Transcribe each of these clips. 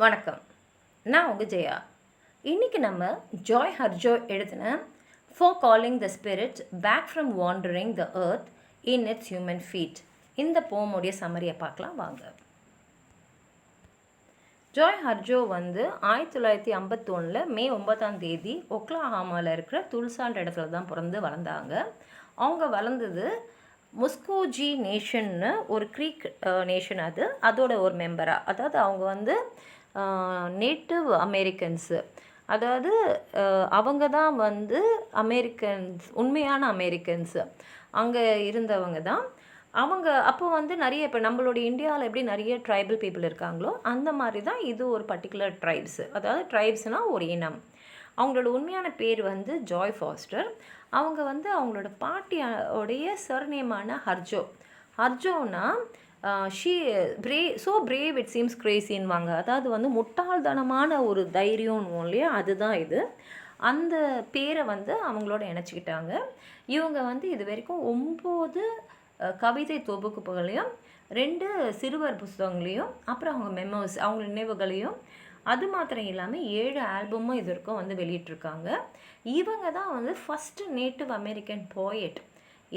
வணக்கம். நான் உங்கள் ஜெயா. இன்னைக்கு நம்ம ஜாய் ஹர்ஜோ எழுதின for calling the spirit back from wandering the earth in its human feet இந்த போமுடைய சம்மரியை பார்க்கலாம் வாங்க. ஜாய் ஹர்ஜோ 1951 மே 9 ஒக்லஹாமாவில் இருக்கிற துல்சான்ற இடத்துல தான் பிறந்து வளர்ந்தாங்க. அவங்க வளர்ந்தது முஸ்கோஜி நேஷன்னு ஒரு க்ரீக் நேஷன், அதோட ஒரு மெம்பராக. அதாவது அவங்க நேட்டிவ் அமெரிக்கன்ஸு, அதாவது அவங்க தான் அமெரிக்கன்ஸ், உண்மையான அமெரிக்கன்ஸு அங்கே இருந்தவங்க தான் அவங்க. அப்போ நிறைய, இப்போ நம்மளுடைய இந்தியாவில் எப்படி நிறைய ட்ரைபல் பீப்புள் இருக்காங்களோ அந்த மாதிரி தான் இது ஒரு பர்டிகுலர் ட்ரைப்ஸு. அதாவது ட்ரைப்ஸ்னால் ஒரு இனம். அவங்களோட உண்மையான பேர் ஜாய் ஃபாஸ்டர். அவங்க அவங்களோட பாட்டியோடைய சர்நேமான ஹர்ஜோ. ஹர்ஜோனா ஸோ பிரேவ் இட் சீம்ஸ் கிரேசின்வாங்க. அதாவது முட்டாள்தனமான ஒரு தைரியம் இல்லையா, அதுதான் இது. அந்த பேரை அவங்களோட இணைச்சிக்கிட்டாங்க. இவங்க இது வரைக்கும் 9 கவிதை தொகுப்புகளையும் 2 சிறுவர் புஸ்தகங்களையும் அப்புறம் அவங்க மெமோஸ், அவங்க நினைவுகளையும், அது மாத்திரம் இல்லாமல் 7 ஆல்பமும் இது வரைக்கும் வெளியிட்டிருக்காங்க. இவங்க தான் ஃபஸ்ட்டு நேட்டிவ் அமெரிக்கன் போயட்.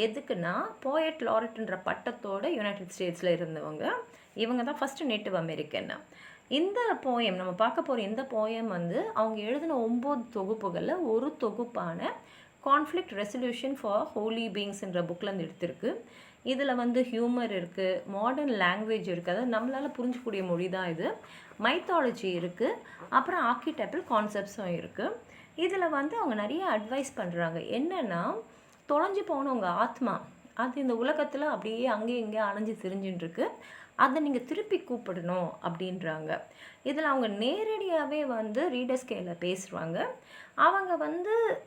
எதுக்குன்னா போயட் லாரட்ன்ற பட்டத்தோட யுனைடெட் ஸ்டேட்ஸில் இருந்தவங்க. இவங்க தான் ஃபஸ்ட்டு நேட்டிவ் அமெரிக்கன். இந்த போயம் நம்ம பார்க்க போகிற இந்த போயம் அவங்க எழுதின 9 தொகுப்புகளில் ஒரு தொகுப்பான கான்ஃப்ளிக்ட் ரெசல்யூஷன் ஃபார் ஹோலி பீயிங்ஸ்ன்ற புக்கிலேருந்து எடுத்திருக்கு. இதில் ஹியூமர் இருக்குது, மாடர்ன் லாங்குவேஜ் இருக்குது, அதாவது நம்மளால் புரிஞ்சக்கூடிய மொழி தான் இது. மைத்தாலஜி இருக்குது, அப்புறம் ஆர்கிடெக்டல் கான்செப்ட்ஸும் இருக்குது. இதில் அவங்க நிறைய அட்வைஸ் பண்ணுறாங்க. என்னென்னா, தொலைஞ்சு போன உங்கள் ஆத்மா அது இந்த உலகத்தில் அப்படியே அங்கேயும் இங்கேயும் அலைஞ்சு திரிஞ்சுட்டுருக்கு, அதை நீங்கள் திருப்பி கூப்பிடணும் அப்படின்றாங்க. இதில் அவங்க நேரடியாகவே ரீடர்ஸ் கையில் பேசுகிறாங்க. அவங்க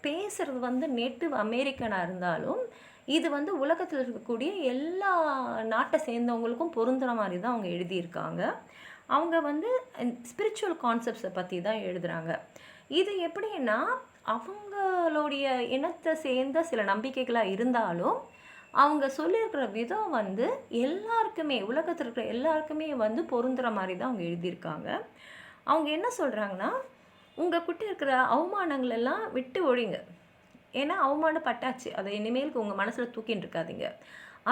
பேசுகிறது நேட்டிவ் அமெரிக்கனாக இருந்தாலும் இது உலகத்தில் இருக்கக்கூடிய எல்லா நாட்டை சேர்ந்தவங்களுக்கும் பொருந்துகிற மாதிரி தான் அவங்க எழுதியிருக்காங்க. அவங்க ஸ்பிரிச்சுவல் கான்செப்ட்ஸை பற்றி தான் எழுதுகிறாங்க. இது எப்படின்னா, அவங்களுடைய இனத்தை சேர்ந்த சில நம்பிக்கைகளாக இருந்தாலும் அவங்க சொல்லியிருக்கிற விதம் எல்லாருக்குமே, உலகத்தில் இருக்கிற எல்லாருக்குமே பொருந்துகிற மாதிரி தான் அவங்க எழுதியிருக்காங்க. அவங்க என்ன சொல்கிறாங்கன்னா, உங்கள் கிட்ட இருக்கிற அவமானங்கள் எல்லாம் விட்டு ஒழிங்க. ஏன்னா அவமானப்பட்டாச்சு, அதை இனிமேலுக்கு உங்கள் மனசில் தூக்கின்னு இருக்காதீங்க.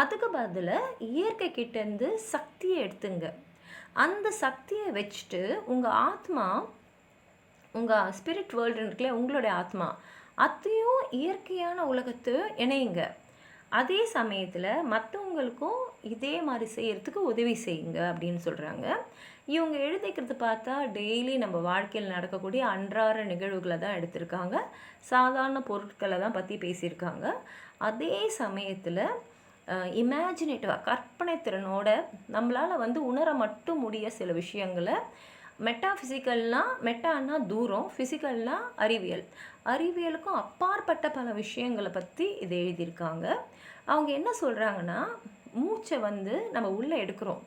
அதுக்கு பதிலாக இயற்கை கிட்டேருந்து சக்தியை எடுத்துங்க. அந்த சக்தியை வச்சுட்டு உங்கள் ஆத்மா, உங்கள் ஸ்பிரிட் வேர்ல்டு இருக்குல்ல, உங்களுடைய ஆத்மா, அதையும் இயற்கையான உலகத்தை இணையுங்க. அதே சமயத்தில் மற்றவங்களுக்கும் இதே மாதிரி செய்கிறதுக்கு உதவி செய்யுங்க அப்படின்னு சொல்கிறாங்க. இவங்க எழுதிக்கிறது பார்த்தா டெய்லி நம்ம வாழ்க்கையில் நடக்கக்கூடிய அன்றாட நிகழ்வுகளை தான் எடுத்திருக்காங்க, சாதாரண பொருட்களை தான் பற்றி பேசியிருக்காங்க. அதே சமயத்தில் இமேஜினேட்டிவாக, கற்பனை திறனோட நம்மளால் உணர மட்டும் முடிய சில விஷயங்களை, மெட்டாஃபிசிக்கல்னால், மெட்டான்னா தூரம், ஃபிசிக்கல்னால் அறிவியல், அறிவியலுக்கும் அப்பாற்பட்ட பல விஷயங்களை பற்றி இதை எழுதியிருக்காங்க. அவங்க என்ன சொல்கிறாங்கன்னா, மூச்சை நம்ம உள்ளே எடுக்கிறோம்,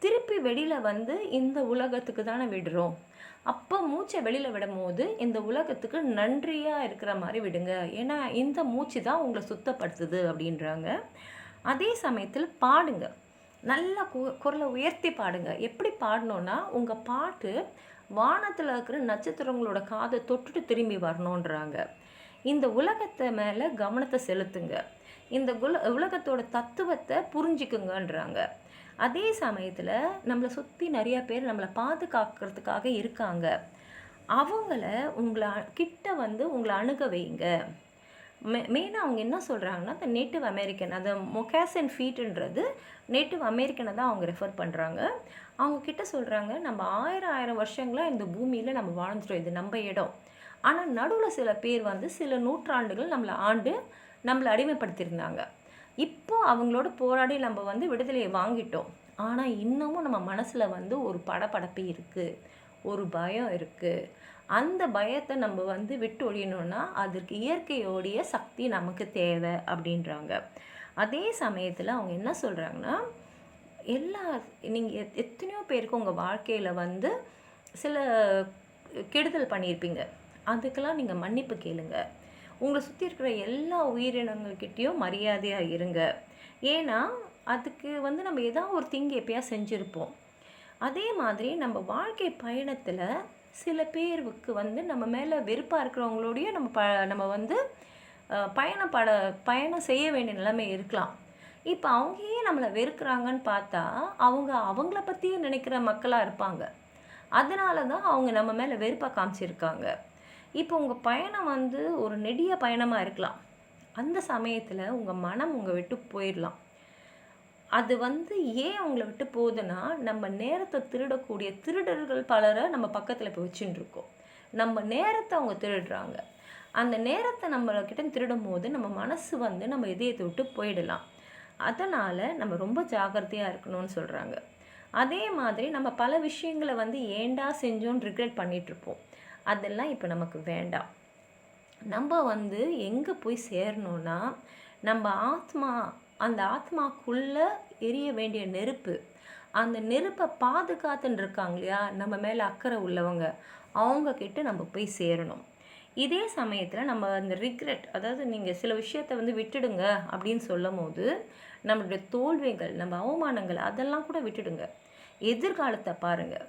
திருப்பி வெளியில் இந்த உலகத்துக்கு தானே விடுறோம். அப்போ மூச்சை வெளியில் விடும் போது இந்த உலகத்துக்கு நன்றியாக இருக்கிற மாதிரி விடுங்க, ஏன்னா இந்த மூச்சு தான் உங்களை சுத்தப்படுத்துது அப்படின்றாங்க. அதே சமயத்தில் பாடுங்க, நல்லா குரலை உயர்த்தி பாடுங்க. எப்படி பாடணுன்னா, உங்கள் பாட்டு வானத்தில் இருக்கிற நட்சத்திரங்களோட காதை தொட்டுட்டு திரும்பி வரணுன்றாங்க. இந்த உலகத்தை மேலே கவனத்தை செலுத்துங்க, இந்த உலகத்தோட தத்துவத்தை புரிஞ்சிக்குங்கன்றாங்க. அதே சமயத்தில் நம்மளை சுற்றி நிறையா பேர் நம்மளை பாதுகாக்கிறதுக்காக இருக்காங்க, அவங்கள உங்களை உங்களை அணுக வைங்க. மெயினாக அவங்க என்ன சொல்கிறாங்கன்னா, அந்த நேட்டிவ் அமெரிக்கன், அந்த மொக்காசன் ஃபீட்டுன்றது நேட்டிவ் அமெரிக்கனை தான் அவங்க ரெஃபர் பண்ணுறாங்க. அவங்கக்கிட்ட சொல்கிறாங்க, நம்ம 1000 வருஷங்களாக இந்த பூமியில் நம்ம வாழ்ந்துட்டோம், இது நம்ம இடம். ஆனால் நடுவில் சில பேர் சில நூற்றாண்டுகள் நம்மளை அடிமைப்படுத்தியிருந்தாங்க. இப்போ அவங்களோட போராடி நம்ம விடுதலையை வாங்கிட்டோம். ஆனால் இன்னமும் நம்ம மனசில் ஒரு படபடப்பு இருக்குது, ஒரு பயம் இருக்குது. அந்த பயத்தை நம்ம விட்டு ஒழியணுன்னா அதற்கு இயற்கையோடைய சக்தி நமக்கு தேவை அப்படின்றாங்க. அதே சமயத்தில் அவங்க என்ன சொல்கிறாங்கன்னா, நீங்கள் எத்தனையோ பேருக்கு உங்கள் வாழ்க்கையில் சில கெடுதல் பண்ணியிருப்பீங்க, அதுக்கெல்லாம் நீங்கள் மன்னிப்பு கேளுங்க. உங்களை சுற்றி இருக்கிற எல்லா உயிரினங்கள்கிட்டையும் மரியாதையாக இருங்க. ஏன்னா அதுக்கு நம்ம ஏதாவது ஒரு திங்கு எப்பயா செஞ்சுருப்போம். அதே மாதிரி நம்ம வாழ்க்கை பயணத்தில் சில பேருக்கு வந்து நம்ம மேலே வெறுப்பாக இருக்கிறவங்களோடய நம்ம வந்து பயணம் செய்ய வேண்டிய நிலைமை இருக்கலாம். இப்போ அவங்களே நம்மளை வெறுக்கிறாங்கன்னு பார்த்தா அவங்கள பற்றியே நினைக்கிற மக்களாக இருப்பாங்க. அதனால தான் அவங்க நம்ம மேலே வெறுப்பாக காமிச்சிருக்காங்க. இப்போ உங்கள் பயணம் வந்து ஒரு நெடிய பயணமாக இருக்கலாம். அந்த சமயத்தில் உங்கள் மனம் உங்களை விட்டு போயிடலாம். அது வந்து ஏன் அவங்கள விட்டு போகுதுன்னா, நம்ம நேரத்தை திருடக்கூடிய திருடர்கள் பலரை நம்ம பக்கத்தில் இப்போ வச்சுட்டு இருக்கோம். நம்ம நேரத்தை அவங்க திருடுறாங்க. அந்த நேரத்தை நம்மக்கிட்ட திருடும் போது நம்ம மனசு வந்து நம்ம இதயத்தை விட்டு போயிடலாம். அதனால் நம்ம ரொம்ப ஜாக்கிரதையாக இருக்கணும்னு சொல்கிறாங்க. அதே மாதிரி நம்ம பல விஷயங்களை வந்து ஏண்டா செஞ்சோன்னு ரிக்ரெட் பண்ணிகிட்ருப்போம். அதெல்லாம் இப்போ நமக்கு வேண்டாம். நம்ம வந்து எங்கே போய் சேரணும்னா, நம்ம அந்த ஆத்மாக்குள்ளே எரிய வேண்டிய நெருப்பு, அந்த நெருப்பை பாதுகாத்துன்னு இருக்காங்க இல்லையா, நம்ம மேலே அக்கறை உள்ளவங்க, அவங்கக்கிட்ட நம்ம போய் சேரணும். இதே சமயத்தில் நம்ம அந்த ரிக்ரெட், அதாவது நீங்கள் சில விஷயத்தை வந்து விட்டுடுங்க அப்படின்னு சொல்லும் போது, நம்மளுடைய தோல்விகள், நம்ம அவமானங்கள் அதெல்லாம் கூட விட்டுடுங்க. எதிர்காலத்தை பாருங்கள்.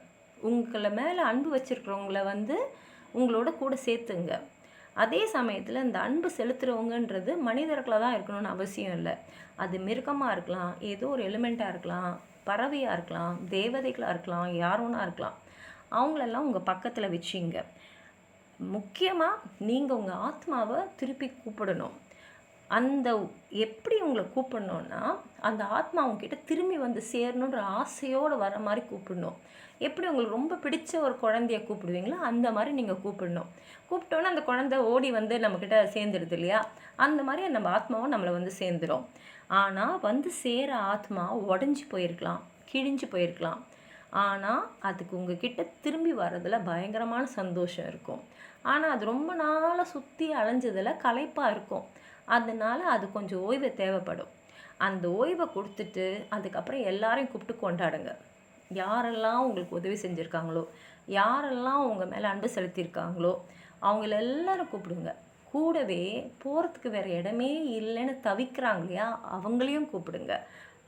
உங்களை மேலே அன்பு வச்சுருக்கிறவங்கள வந்து உங்களோட கூட சேர்த்துங்க. அதே சமயத்தில் இந்த அன்பு செலுத்துகிறவங்கன்றது மனிதர்களாக தான் இருக்கணும்னு அவசியம் இல்லை. அது மிருகமாக இருக்கலாம், ஏதோ ஒரு எலிமெண்ட்டாக இருக்கலாம், பறவையாக இருக்கலாம், தேவதைகளாக இருக்கலாம், யாரோனா இருக்கலாம். அவங்களெல்லாம் உங்கள் பக்கத்தில் வச்சிங்க. முக்கியமாக நீங்கள் உங்கள் ஆத்மாவை திருப்பி கூப்பிடணும். அந்த எப்படி உங்களை கூப்பிடணுன்னா, அந்த ஆத்மா அவங்கக்கிட்ட திரும்பி வந்து சேரணுன்ற ஆசையோடு வர மாதிரி கூப்பிடணும். எப்படி உங்களுக்கு ரொம்ப பிடிச்ச ஒரு குழந்தைய கூப்பிடுவீங்களோ அந்த மாதிரி நீங்கள் கூப்பிடணும். கூப்பிட்டோன்னா அந்த குழந்தை ஓடி வந்து நம்மக்கிட்ட சேர்ந்துடுது இல்லையா, அந்த மாதிரி நம்ம ஆத்மாவும் நம்மளை வந்து சேர்ந்துடும். ஆனால் வந்து சேர ஆத்மா உடஞ்சி போயிருக்கலாம், கிழிஞ்சு போயிருக்கலாம். ஆனால் அதுக்கு உங்ககிட்ட திரும்பி வர்றதில் பயங்கரமான சந்தோஷம் இருக்கும். ஆனால் அது ரொம்ப நாளாக சுற்றி அலைஞ்சதில் களைப்பாக இருக்கும். அதனால் அது கொஞ்சம் ஓய்வு தேவைப்படும். அந்த ஓய்வை கொடுத்துட்டு அதுக்கப்புறம் எல்லாரையும் கூப்பிட்டு கொண்டாடுங்க. யாரெல்லாம் உங்களுக்கு உதவி செஞ்சுருக்காங்களோ, யாரெல்லாம் உங்கள் மேலே அன்பு செலுத்தியிருக்காங்களோ அவங்கள எல்லாரும் கூப்பிடுங்க. கூடவே போகிறதுக்கு வேறு இடமே இல்லைன்னு தவிக்கிறாங்க இல்லையா, அவங்களையும் கூப்பிடுங்க.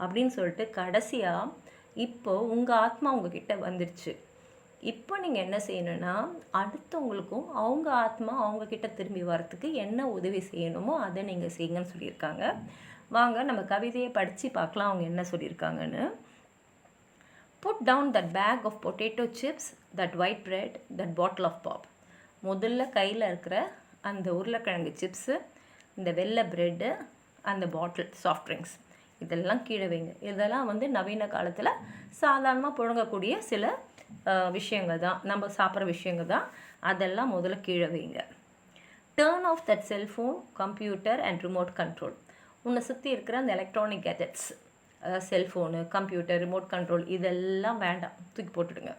அப்படின்னு சொல்லிட்டு கடைசியாக இப்போ உங்கள் ஆத்மா உங்ககிட்ட வந்துடுச்சு. இப்போ நீங்கள் என்ன செய்யணுன்னா, அடுத்தவங்களுக்கும் அவங்க ஆத்மா அவங்கக்கிட்ட திரும்பி வரத்துக்கு என்ன உதவி செய்யணுமோ அதை நீங்கள் செய்யுங்கன்னு சொல்லியிருக்காங்க. வாங்க நம்ம கவிதையை படித்து பார்க்கலாம் அவங்க என்ன சொல்லியிருக்காங்கன்னு. Put down that pack of potato chips, that white bread, that bottle of pop. முதல்ல கையில் இருக்கிற அந்த உருளைக்கிழங்கு சிப்ஸு, இந்த வெள்ளை ப்ரெட்டு, அந்த பாட்டில் சாஃப்ட் ட்ரிங்க்ஸ் இதெல்லாம் கீழே வைங்க. இதெல்லாம் வந்து நவீன காலத்தில் சாதாரணமாக புழங்கக்கூடிய சில விஷயங்கள் தான், நம்ம சாப்பிட்ற விஷயங்கள் தான். அதெல்லாம் முதல்ல கீழே வைங்க. Turn off that cellphone, computer and remote control. உன்னை சுற்றி இருக்கிற அந்த electronic gadgets, cellphone, computer, remote control இதெல்லாம் வேண்டாம், தூக்கி போட்டுடுங்க.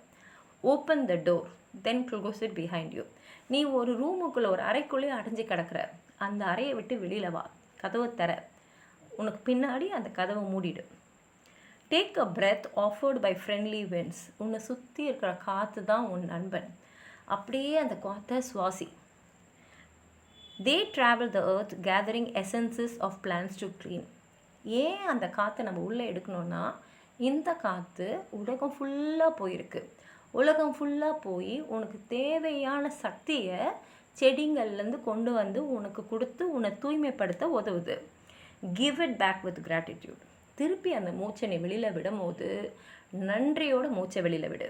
Open the door, then close it behind you. நீ ஒரு ரூமுக்குள்ளே, ஒரு அறைக்குள்ளேயே அடைஞ்சு கிடக்கிற, அந்த அறையை விட்டு வெளியில் வா, கதவை தர, உனக்கு பின்னாடி அந்த கதவை மூடிடு. Take a breath offered by friendly winds. உன்னை சுற்றி இருக்கிற காற்று தான் உன் நண்பன். அப்படியே அந்த காற்றை சுவாசி. They travel the earth gathering essences of plants to clean. ஏன் அந்த காற்றை நம்ம உள்ளே எடுக்கணும்னா, இந்த காற்று உலகம் ஃபுல்லாக போயிருக்கு. உலகம் ஃபுல்லாக போய் உனக்கு தேவையான சக்தியை செடிங்கள்லேருந்து கொண்டு வந்து உனக்கு கொடுத்து உன்னை தூய்மைப்படுத்த உதவுது. Give it back with gratitude. திருப்பி அந்த மூச்சை நீ வெளியில் விடும் போது நன்றியோட மூச்சை வெளியில் விடு.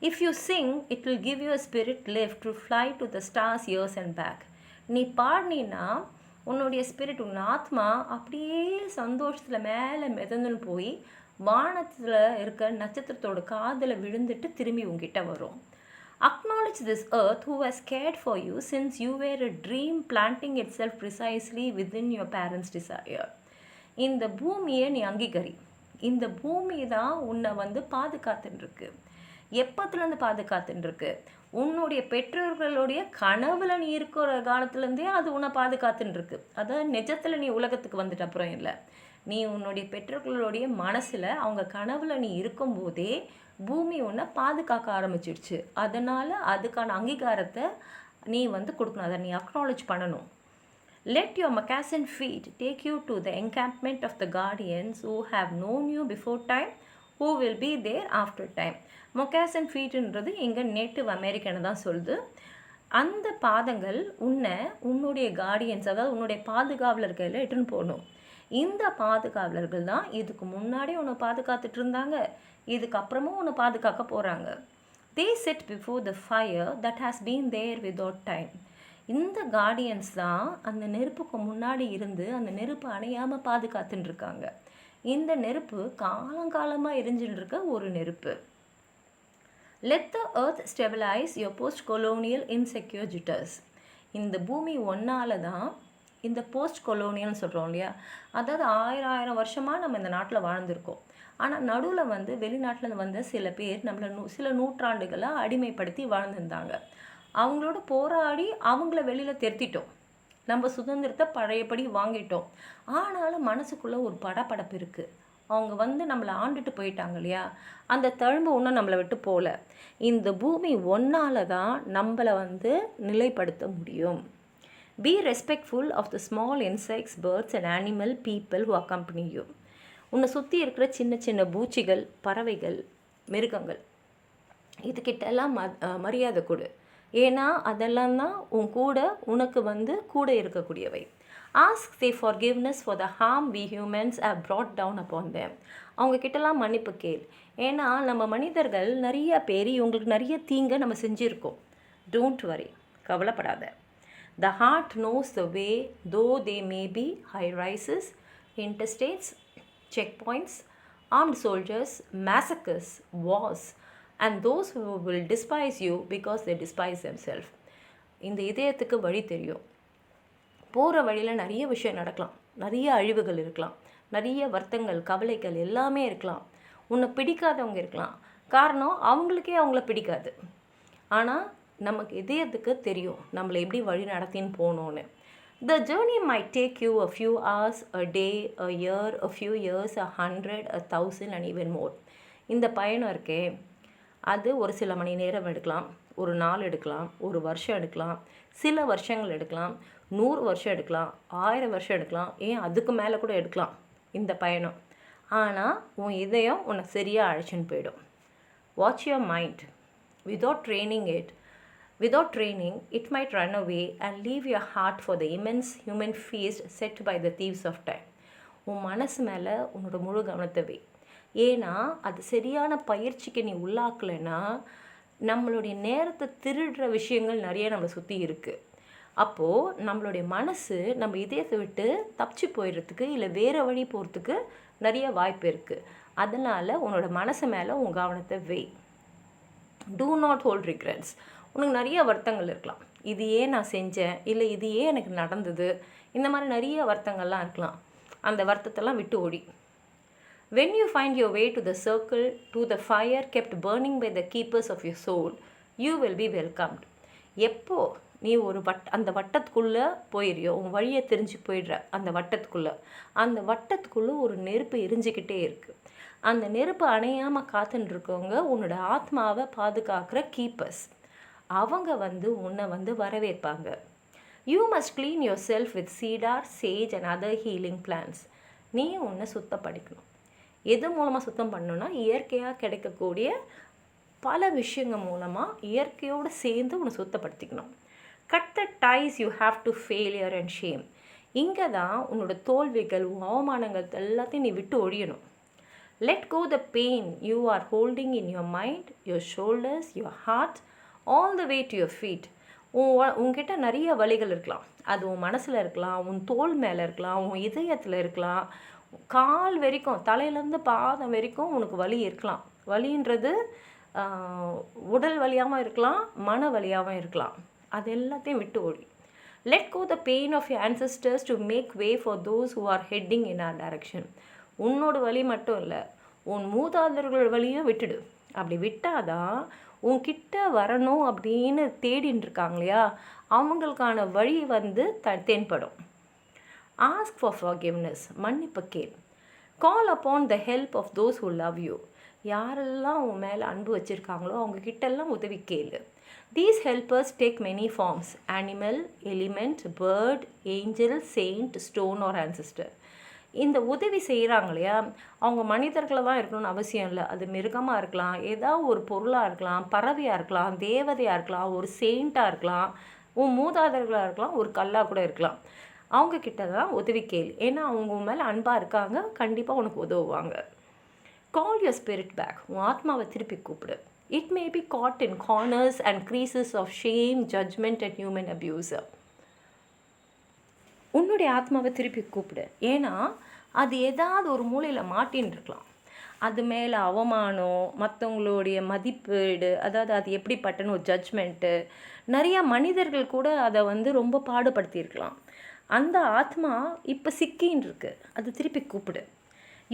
If you sing, it will give you a spirit lift to fly to the stars ears and back. நீ பாடினா உன்னுடைய ஸ்பிரிட், உன் ஆத்மா அப்படியே சந்தோஷத்தில் மேலே மிதந்துன்னு போய் வானத்தில் இருக்க நட்சத்திரத்தோட காதில் விழுந்துட்டு திரும்பி உங்ககிட்ட வரும். Acknowledge this earth who has cared for you since you were a dream planting itself precisely within your parents' desire. இந்த பூமியை நீ அங்கீகரி. இந்த பூமி தான் உன்னை வந்து பாதுகாத்துருக்கு. எப்பத்துலேருந்து பாதுகாத்துருக்கு? உன்னுடைய பெற்றோர்களுடைய கனவுல நீ இருக்கிற காலத்துலேருந்தே அது உன்னை பாதுகாத்துருக்கு. அதாவது நிஜத்தில் நீ உலகத்துக்கு வந்துட்ட அப்புறம் இல்லை. நீ உன்னுடைய பெற்றோர்களுடைய மனசில் அவங்க கனவுல நீ இருக்கும்போதே பூமி உன்னை பாதுகாக்க ஆரம்பிச்சிடுச்சு. அதனால் அதுக்கான அங்கீகாரத்தை நீ வந்து கொடுக்கணும், அதை நீ அக்னாலேஜ் பண்ணணும். Let your moccasin feet take you to the encampment of the guardians who have known you before time, who will be there after time. மொக்காசன் ஃபீட்டுன்றது எங்கள் நேட்டிவ் அமெரிக்கனை தான் சொல்லுது. அந்த பாதங்கள் உன்னுடைய கார்டியன்ஸ், அதாவது உன்னுடைய பாதுகாவலர் கையில் இட்டுன்னு போகணும். இந்த பாதுகாவலர்கள் தான் இதுக்கு முன்னாடி உன்னை பாதுகாத்துட்டு இருந்தாங்க, இதுக்கப்புறமும் உன்னை பாதுகாக்க போகிறாங்க. They sit before the fire that has been there without time. இந்த கார்டியன்ஸ் தான் அந்த நெருப்புக்கு முன்னாடி இருந்து அந்த நெருப்பு அணையாமல் பாதுகாத்துன்னு இருக்காங்க. இந்த நெருப்பு காலங்காலமாக எரிஞ்சுட்டு இருக்க ஒரு நெருப்பு. Let the earth stabilize your post-colonial insecure jitters. இந்த பூமி ஒன்றால் தான் இந்த போஸ்ட் கொலோனியல்னு சொல்கிறோம் இல்லையா, அதாவது 1000 வருஷமாக நம்ம இந்த நாட்டில் வாழ்ந்திருக்கோம். ஆனால் நடுவில் வெளிநாட்டில் வந்த சில பேர் நம்மளை சில நூற்றாண்டுகளாக அடிமைப்படுத்தி வாழ்ந்துருந்தாங்க. அவங்களோட போராடி அவங்கள வெளியில் தெருத்திட்டோம், நம்ம சுதந்திரத்தை பழையபடி வாங்கிட்டோம். ஆனாலும் மனசுக்குள்ளே ஒரு படபடப்பு இருக்குது. அவங்க நம்மளை ஆண்டுட்டு போயிட்டாங்க இல்லையா, அந்த தழும்பு ஒன்றும் நம்மளை விட்டு போகல. இந்த பூமி ஒன்றால் தான் நம்மளை நிலைப்படுத்த முடியும். Be respectful of the small insects, birds and animal people who accompany you. உன்னை சுற்றி இருக்கிற சின்ன சின்ன பூச்சிகள், பறவைகள், மிருகங்கள், இதுக்கிட்டெல்லாம் மரியாதை கொடு. ஏன்னா அதெல்லாம் தான் உனக்கு கூட இருக்கக்கூடியவை. Ask they forgiveness for the harm we humans have brought down upon them. அவங்கக்கிட்டலாம் மன்னிப்பு கேள். ஏன்னா நம்ம மனிதர்கள் நிறைய பேர் இவங்களுக்கு நிறைய தீங்கை நம்ம செஞ்சுருக்கோம். Don't worry, கவலைப்படாத. The heart knows the way, though they may be high rises, interstates, checkpoints, armed soldiers, massacres, wars, and those who will despise you because they despise themselves. இந்த இதயத்துக்கு வழி தெரியும். போகிற வழியில் நிறைய விஷயம் நடக்கலாம், நிறைய அழிவுகள் இருக்கலாம், நிறைய வருத்தங்கள், கவலைகள் எல்லாமே இருக்கலாம். உன்னை பிடிக்காதவங்க இருக்கலாம், காரணம் அவங்கள பிடிக்காது. ஆனால் நமக்கு இதயத்துக்கு தெரியும் நம்மளை எப்படி வழி நடத்தின்னு போகணுன்னு. The journey might take you a few hours, a day, a year, a few years, 100, 1000 and even more. இந்த பயணம் இருக்கே, அது ஒரு சில மணி நேரம் எடுக்கலாம், ஒரு நாள் எடுக்கலாம், ஒரு வருஷம் எடுக்கலாம், சில வருஷங்கள் எடுக்கலாம், 100 வருஷம் எடுக்கலாம், 1000 வருஷம் எடுக்கலாம், ஏன் அதுக்கு மேலே கூட எடுக்கலாம் இந்த பயணம். ஆனால் உன் இதயம் உன்னை சரியாக அழைச்சின்னு போயிடும். Watch your mind. Without training, it might run away and leave your heart for the immense human feast set by the thieves of time. உன் மனசு மேலே உன்னோட முழு கவனத்தை வை. ஏன்னா அது சரியான பயிற்சிக்கு நீ உள்ளாக்கலைன்னா நம்மளுடைய நேரத்தை திருடுற விஷயங்கள் நிறைய நம்மளை சுற்றி இருக்குது. அப்போது நம்மளுடைய மனசு நம்ம இதயத்தை விட்டு தப்பிச்சு போயிடுறதுக்கு இல்லை வேறு வழி போகிறதுக்கு நிறைய வாய்ப்பு இருக்குது. அதனால் உன்னோட மனசு மேலே உன் கவனத்தை வை. Do not hold regrets. உனக்கு நிறைய வருத்தங்கள் இருக்கலாம், இது ஏன் நான் செஞ்சேன், இல்லை இது ஏன் எனக்கு நடந்தது, இந்த மாதிரி நிறைய வருத்தங்கள்லாம் இருக்கலாம். அந்த வருத்தத்தெல்லாம் விட்டு ஓடி. When you find your way to the circle, to the fire kept burning by the keepers of your soul, you will be welcomed. எப்போ நீ அந்த வட்டத்துக்குள்ளே போயிடுறியோ, உன் வழியை தெரிஞ்சு போயிடுற அந்த வட்டத்துக்குள்ளே ஒரு நெருப்பு எரிஞ்சிக்கிட்டே இருக்குது. அந்த நெருப்பு அணையாமல் காத்துன்னு இருக்கவங்க உன்னோட ஆத்மாவை பாதுகாக்கிற கீப்பர்ஸ். அவங்க உன்னை வரவேற்பாங்க. You must clean yourself with cedar, sage and other healing plants. நீ உன்னை சுத்தப்படுத்தணும். எது மூலமாக சுத்தம் பண்ணணும்னா இயற்கையாக கிடைக்கக்கூடிய பல விஷயங்கள் மூலமாக இயற்கையோடு சேர்ந்து உன்னை சுத்தப்படுத்திக்கணும். Cut the ties you have to failure and shame. இங்கே தான் உன்னோட தோல்விகள், அவமானங்கள் எல்லாத்தையும் நீ விட்டு ஒழியணும். Let go the pain you are holding in your mind, your shoulders, your heart, all the way to your feet. உன்கிட்ட நிறைய வலிகள் இருக்கலாம். அது உன் மனசில் இருக்கலாம், உன் தோல் மேலே இருக்கலாம், உன் இதயத்தில் இருக்கலாம், கால் வரைக்கும், தலையிலேருந்து பாதம் வரைக்கும் உனக்கு வலி இருக்கலாம். வலின்றது உடல் வலியாகவும் இருக்கலாம், மன வலியாகவும் இருக்கலாம். அது எல்லாத்தையும் விட்டு ஓடி. Let go the pain of your ancestors to make way for those who are heading in our direction. உன்னோட வலி மட்டும் இல்லை, உன் மூதாதையர்களோட வலியும் விட்டுடு. அப்படி விட்டாதான் உன்கிட்ட வரணும் அப்படின்னு தேடின்னு இருக்காங்க இல்லையா, அவங்களுக்கான வழி தென்படும். Ask for forgiveness. மன்னிப்பு கேள். Call upon the help of those who love you. யாரெல்லாம் உன் மேலே அன்பு வச்சுருக்காங்களோ அவங்கக்கிட்டெல்லாம் உதவி கேளு. These helpers take many forms: animal, element, bird, angel, saint, stone or ancestor. இந்த உதவி செய்கிறாங்க இல்லையா, அவங்க மனிதர்களை தான் இருக்கணும்னு அவசியம் இல்லை. அது மிருகமாக இருக்கலாம், ஏதாவது ஒரு பொருளாக இருக்கலாம், பறவையாக இருக்கலாம், தேவதையாக இருக்கலாம், ஒரு செயிண்ட்டாக இருக்கலாம், உன் மூதாதையர்களாக இருக்கலாம், ஒரு கல்லாக கூட இருக்கலாம். அவங்கக்கிட்ட தான் உதவி கேளு. ஏன்னா அவங்க மேலே அன்பாக இருக்காங்க, கண்டிப்பாக உனக்கு உதவுவாங்க. Call your spirit back. உன் ஆத்மாவை திருப்பி கூப்பிடு. It may be caught in corners and creases of shame, judgement and human abuse. உன்னுடைய ஆத்மாவை திருப்பி கூப்பிடு. ஏன்னா அது ஏதாவது ஒரு மூலையில் மாட்டின்னு இருக்கலாம். அது மேலே அவமானம், மற்றவங்களுடைய மதிப்பீடு, அதாவது அது எப்படிப்பட்டன்னு ஒரு ஜட்ஜ்மெண்ட்டு, நிறையா மனிதர்கள் கூட அதை ரொம்ப பாடுபடுத்தியிருக்கலாம். அந்த ஆத்மா இப்போ சிக்கின்னு இருக்கு. அது திருப்பி கூப்பிடு.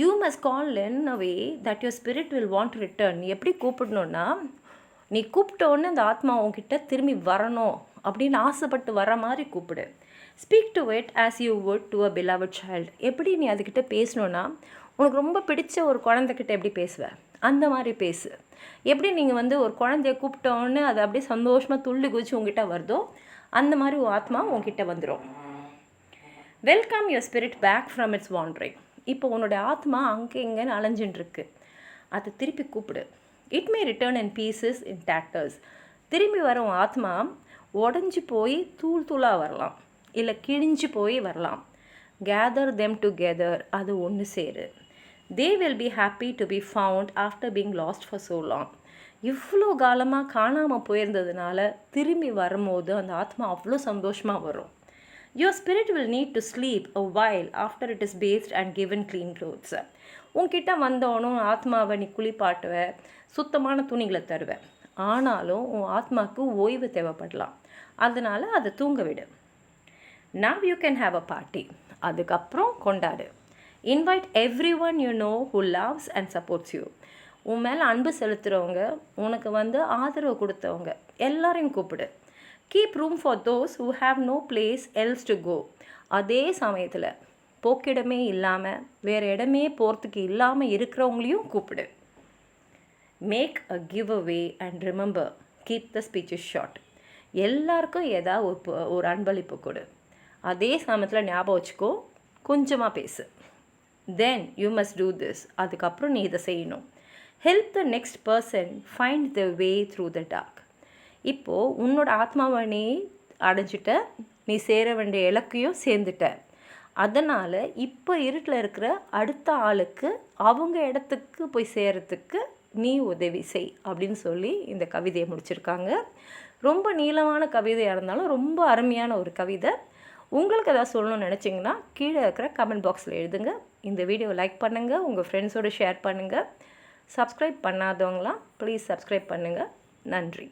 You must call in a way that your spirit will want to return. நீ எப்படி கூப்பிடணுன்னா, நீ கூப்பிட்டோன்னே அந்த ஆத்மா உங்ககிட்ட திரும்பி வரணும் அப்படின்னு ஆசைப்பட்டு வர மாதிரி கூப்பிடு. Speak to it as you would to a beloved child. எப்படி நீ அதுக்கிட்ட பேசணுன்னா, உனக்கு ரொம்ப பிடிச்ச ஒரு குழந்தைக்கிட்ட எப்படி பேசுவேன் அந்த மாதிரி பேசு. எப்படி நீங்கள் ஒரு குழந்தைய கூப்பிட்டோன்னு அது அப்படியே சந்தோஷமாக துள்ளி குதிச்சு உங்ககிட்ட வருதோ, அந்த மாதிரி ஒரு ஆத்மா உங்ககிட்ட வந்துடும். Welcome your spirit back from its wandering. இப்போ உன்னோட ஆத்மா அங்கே இங்கேன்னு அலைஞ்சின்ட்டுருக்கு. அதை திருப்பி கூப்பிடு. It may return in pieces in tatters. திரும்பி வர உன் ஆத்மா உடஞ்சி போய் தூள் தூளாக வரலாம், இல்லை கிழிஞ்சு போய் வரலாம். Gather them together. அது ஒன்று சேரு. They will be happy to be found after being lost for so long. இவ்வளோ காலமாக காணாமல் போயிருந்ததுனால திரும்பி வரும்போது அந்த ஆத்மா அவ்வளோ சந்தோஷமாக வரும். Your spirit will need to sleep a while after it is bathed and given clean clothes. உன்கிட்ட வந்தவனும் ஆத்மாவை நீ குளிப்பாட்டுவ, சுத்தமான துணிகளை தருவ. ஆனாலும் உன் ஆத்மாவுக்கு ஓய்வு தேவைப்படலாம். அதனால் அதை தூங்க விடு. Now you can have a party. அதுக்கப்புறம் கொண்டாடு. Invite everyone you know who loves and supports you. உன் மேலே அன்பு செலுத்துகிறவங்க, உனக்கு ஆதரவு கொடுத்தவங்க எல்லாரையும் கூப்பிடு. Keep room for those who have no place else to go. அதே சமயத்தில் போக்கிடமே இல்லாமல் வேறு இடமே போகிறதுக்கு இல்லாமல் இருக்கிறவங்களையும் கூப்பிடு. Make a giveaway and remember keep the speeches short. எல்லாருக்கும் ஏதாவது ஒரு அன்பளிப்பு கொடு. அதே சமயத்தில் ஞாபகம் வச்சுக்கோ, கொஞ்சமாக பேசு. Then you must do this. அதுக்கப்புறம் நீ இதை செய்யணும். Help the next person find the way through the dark. இப்போது உன்னோட ஆத்மாவை நீ அடைஞ்சிட்ட, நீ சேர வேண்டிய இலக்கையும் சேர்ந்துட்ட. அதனால் இப்போ இருட்டில் இருக்கிற அடுத்த ஆளுக்கு அவங்க இடத்துக்கு போய் சேரத்துக்கு நீ உதவி செய் அப்படின்னு சொல்லி இந்த கவிதையை முடிச்சிருக்காங்க. ரொம்ப நீளமான கவிதையாக இருந்தாலும் ரொம்ப அருமையான ஒரு கவிதை. உங்களுக்கு எதாவது சொல்லணும்னு நினச்சிங்கன்னா கீழே இருக்கிற கமெண்ட் பாக்ஸில் எழுதுங்க. இந்த வீடியோவை லைக் பண்ணுங்கள், உங்கள் ஃப்ரெண்ட்ஸோடு ஷேர் பண்ணுங்கள். சப்ஸ்கிரைப் பண்ணாதவங்களாம் ப்ளீஸ் சப்ஸ்கிரைப் பண்ணுங்கள். நன்றி.